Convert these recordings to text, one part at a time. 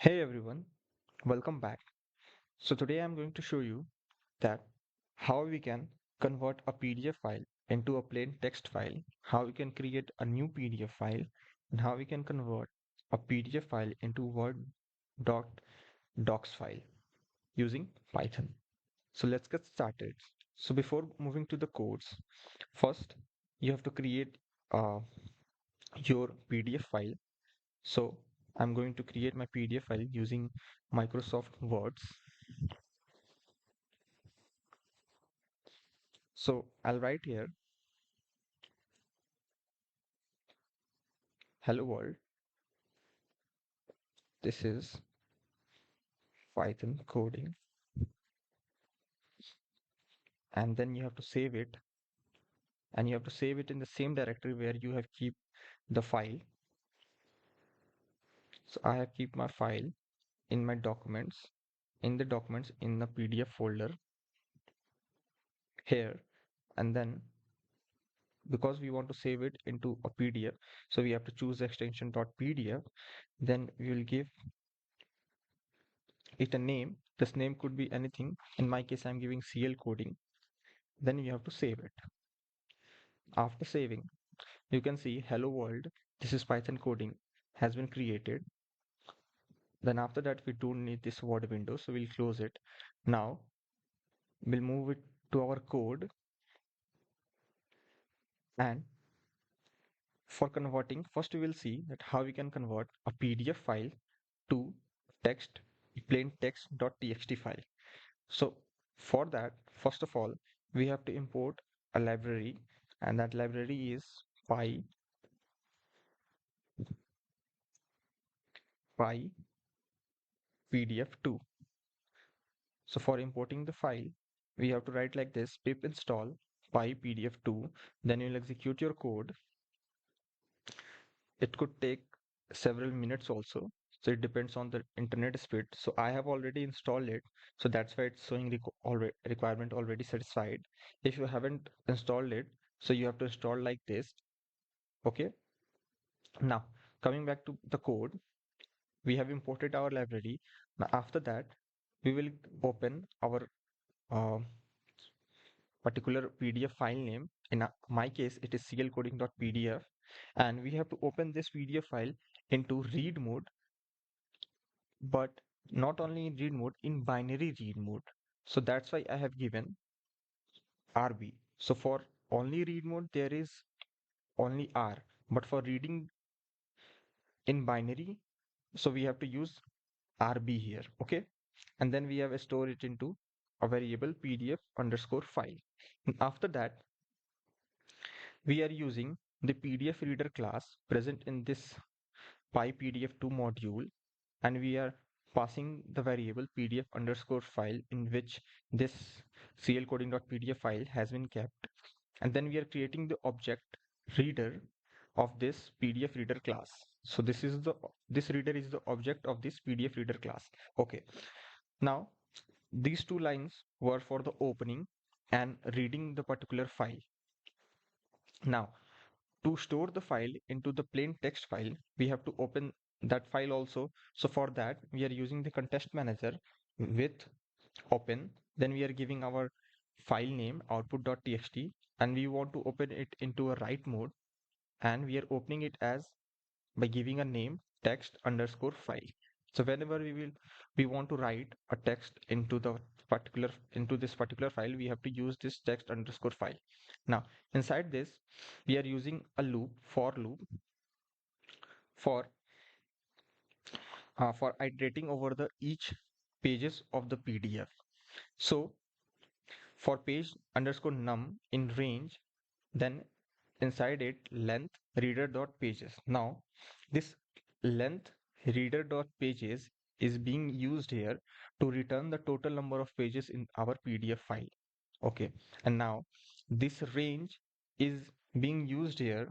Hey everyone, welcome back. So today I'm going to show you that how we can convert a PDF file into a plain text file, how we can create a new PDF file, and how we can convert a PDF file into Word doc docs file using Python. So let's get started. So before moving to the codes, first you have to create uh, your PDF file. So I'm going to create my PDF file using Microsoft Words. So I'll write here, hello world, this is Python coding, and then you have to save it, and you have to save it in the same directory where you have keep the file. So I have keep my file in my documents, in the PDF folder here, and then because we want to save it into a PDF, so we have to choose the extension .pdf. Then we will give it a name. This name could be anything. In my case, I'm giving CL coding. Then you have to save it. After saving, you can see hello world, this is Python coding has been created. Then after that we don't need this word window, so we'll close it. Now we'll move it to our code, and for converting, first we will see that how we can convert a PDF file to text, plain text.txt file. So for that, first of all, we have to import a library, and that library is py pdf2. So for importing the file, we have to write like this: pip install pypdf2. Then you'll execute your code. It could take several minutes also. So it depends on the internet speed. So I have already installed it. So that's why it's showing requirement already satisfied. If you haven't installed it, so you have to install like this. Okay. Now coming back to the code, we have imported our library. Now after that, we will open our uh, particular PDF file name. In my case, it is clcoding.pdf, and we have to open this PDF file into read mode, but not only in read mode, in binary read mode. So that's why I have given RB. So for only read mode, there is only R, but for reading in binary, so we have to use RB here. Okay, and then we have stored it into a variable PDF underscore file. And after that, we are using the PDF reader class present in this pypdf2 module, and we are passing the variable PDF underscore file in which this clcoding.pdf file has been kept, and then we are creating the object reader of this PDF reader class. So this reader is the object of this PDF reader class. Okay, now these two lines were for the opening and reading the particular file. Now to store the file into the plain text file, we have to open that file also. So for that, we are using the context manager with open. Then we are giving our file name output.txt, and we want to open it into a write mode, and we are opening it as by giving a name text underscore file. So whenever we want to write a text into this particular file, we have to use this text underscore file. Now inside this, we are using a loop, for loop, for for iterating over the each pages of the PDF. So for page underscore num in range, then inside it length reader dot pages. Now this length reader dot pages is being used here to return the total number of pages in our PDF file. Okay, and now this range is being used here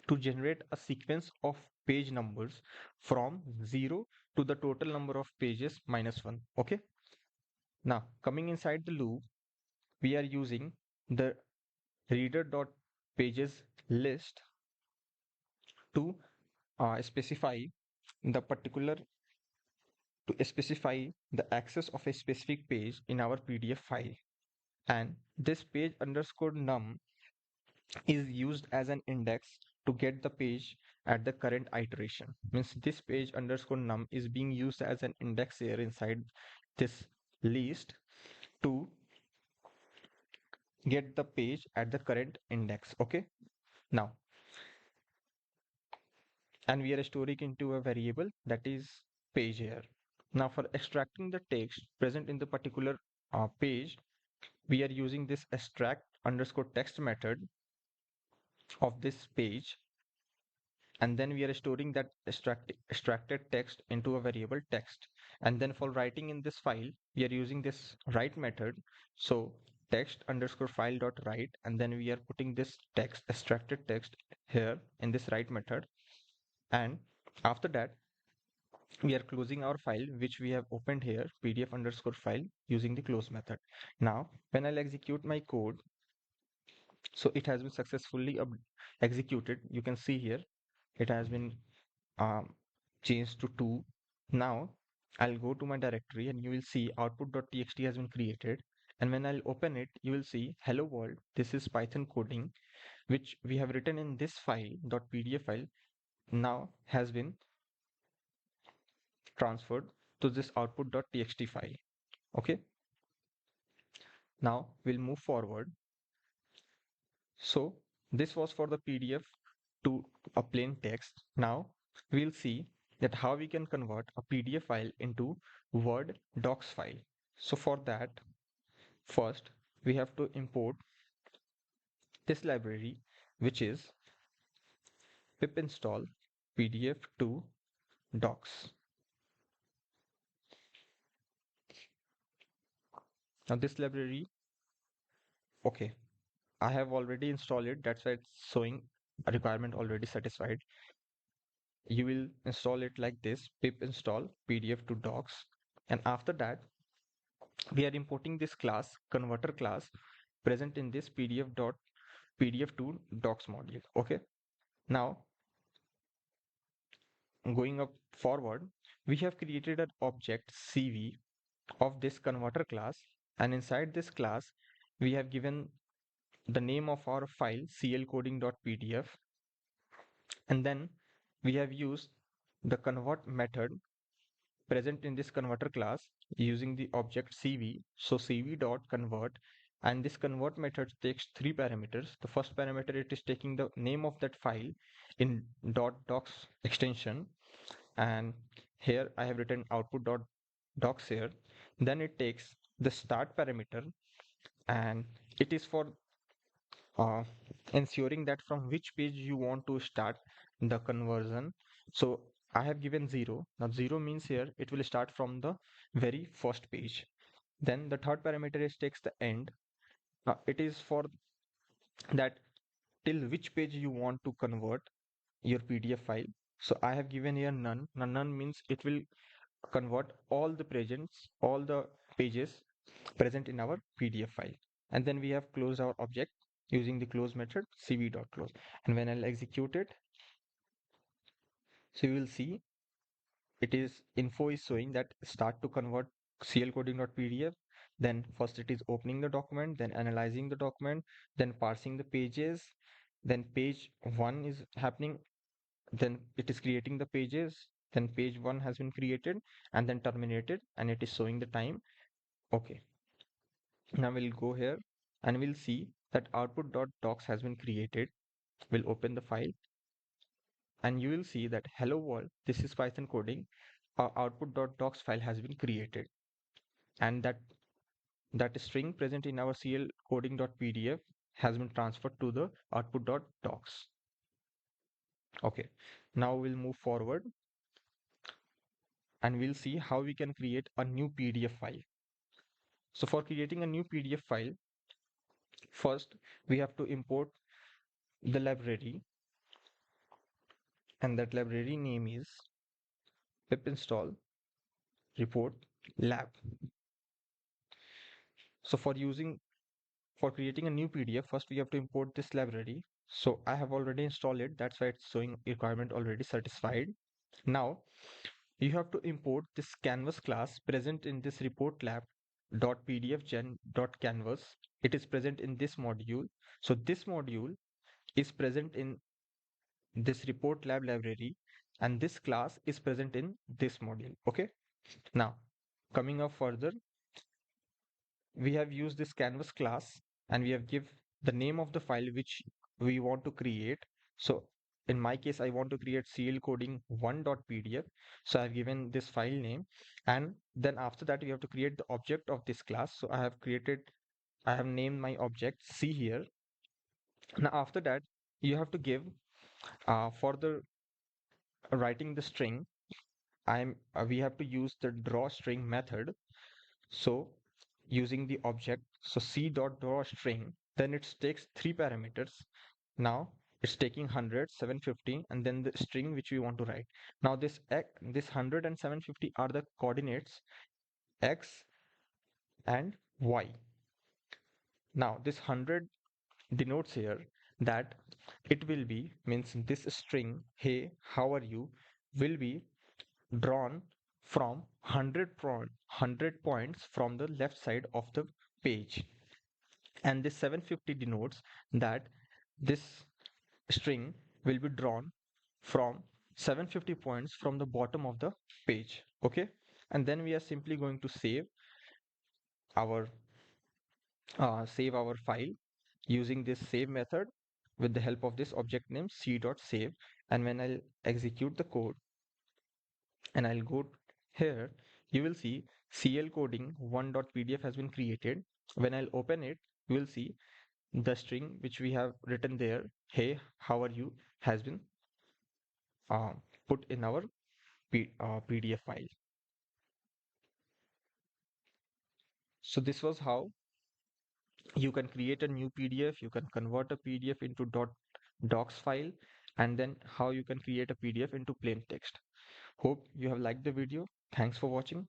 to generate a sequence of page numbers from 0 to the total number of pages minus 1. Okay, now coming inside the loop, we are using the reader dot pages list to specify the particular to specify the access of a specific page in our PDF file. And this page underscore num is used as an index to get the page at the current iteration. Means this page underscore num is being used as an index here inside this list to get the page at the current index. Okay. Now, and we are storing into a variable that is page here. Now for extracting the text present in the particular page, we are using this extract underscore text method of this page, and then we are storing that extracted text into a variable text. And then for writing in this file, we are using this write method. So text underscore file dot write, and then we are putting this text extracted text here in this write method. And after that, we are closing our file which we have opened here, pdf underscore file, using the close method. Now when I'll execute my code, so it has been successfully executed. You can see here it has been um, changed to 2. Now I'll go to my directory and you will see output.txt has been created. And when I'll open it, you will see hello world. This is Python coding which we have written in this file .pdf file now has been transferred to this output.txt file. Okay. Now we'll move forward. So this was for the PDF to a plain text. Now we'll see that how we can convert a PDF file into Word docs file. So for that, first we have to import this library, which is pip install PDF to docs. Now this library, okay, I have already installed it. That's why it's showing a requirement already satisfied. You will install it like this: pip install PDF to docs. And after that, we are importing this class converter class present in this pdf to docs module. Okay. Now going up forward, we have created an object cv of this converter class, and inside this class we have given the name of our file clcoding.pdf, and then we have used the convert method present in this converter class using the object cv. So cv dot convert, and this convert method takes 3 parameters. The first parameter, it is taking the name of that file in .docs extension, and here I have written output.docs here. Then it takes the start parameter, and it is for uh, ensuring that from which page you want to start the conversion. So I have given 0. Now 0 means here it will start from the very first page. Then the third parameter is takes the end. It is for that till which page you want to convert your PDF file. So I have given here none. Now none means it will convert all the presents, all the pages present in our PDF file. And then we have closed our object using the close method cv.close. And when I'll execute it, so you will see it is info is showing that start to convert clcoding.pdf. Then first it is opening the document, then analyzing the document, then parsing the pages, then page 1 is happening, then it is creating the pages, then page 1 has been created and then terminated, and it is showing the time. Okay. Now we'll go here and we'll see that output.docs has been created. We'll open the file and you will see that hello world, this is Python coding. Our output.docs file has been created, and that string present in our clcoding.pdf has been transferred to the output.docs. Okay, now we'll move forward and we'll see how we can create a new PDF file. So for creating a new PDF file, first we have to import the library, and that library name is pip install report lab. So for creating a new PDF, first we have to import this library. So I have already installed it. That's why it's showing requirement already satisfied. Now you have to import this canvas class present in this report lab dot pdf gen dot canvas. It is present in this module. So this module is present in this report lab library, and this class is present in this module. Okay. Now, coming up further, we have used this canvas class and we have give the name of the file which we want to create. So in my case, I want to create clcoding1.pdf. So I've given this file name, and then after that we have to create the object of this class. So I have named my object C here. Now after that, you have to give for the writing the string. We have to use the drawString method. So using the object, so c dot draw string, then it takes three parameters. Now it's taking 100, 750, and then the string which we want to write. Now this 100 and 750 are the coordinates x and y. Now this 100 denotes here that it will be means this string, hey, how are you, will be drawn from 100 points from the left side of the page, and this 750 denotes that this string will be drawn from 750 points from the bottom of the page. Okay, and then we are simply going to our save our file using this save method with the help of this object name c.save. And when I'll execute the code and I'll go here, you will see clcoding1.pdf has been created. When I'll open it, you will see the string which we have written there, hey, how are you, has been uh, put in our PDF file. So this was how you can create a new PDF, you can convert a PDF into .docs file, and then how you can create a PDF into plain text. Hope you have liked the video. Thanks for watching.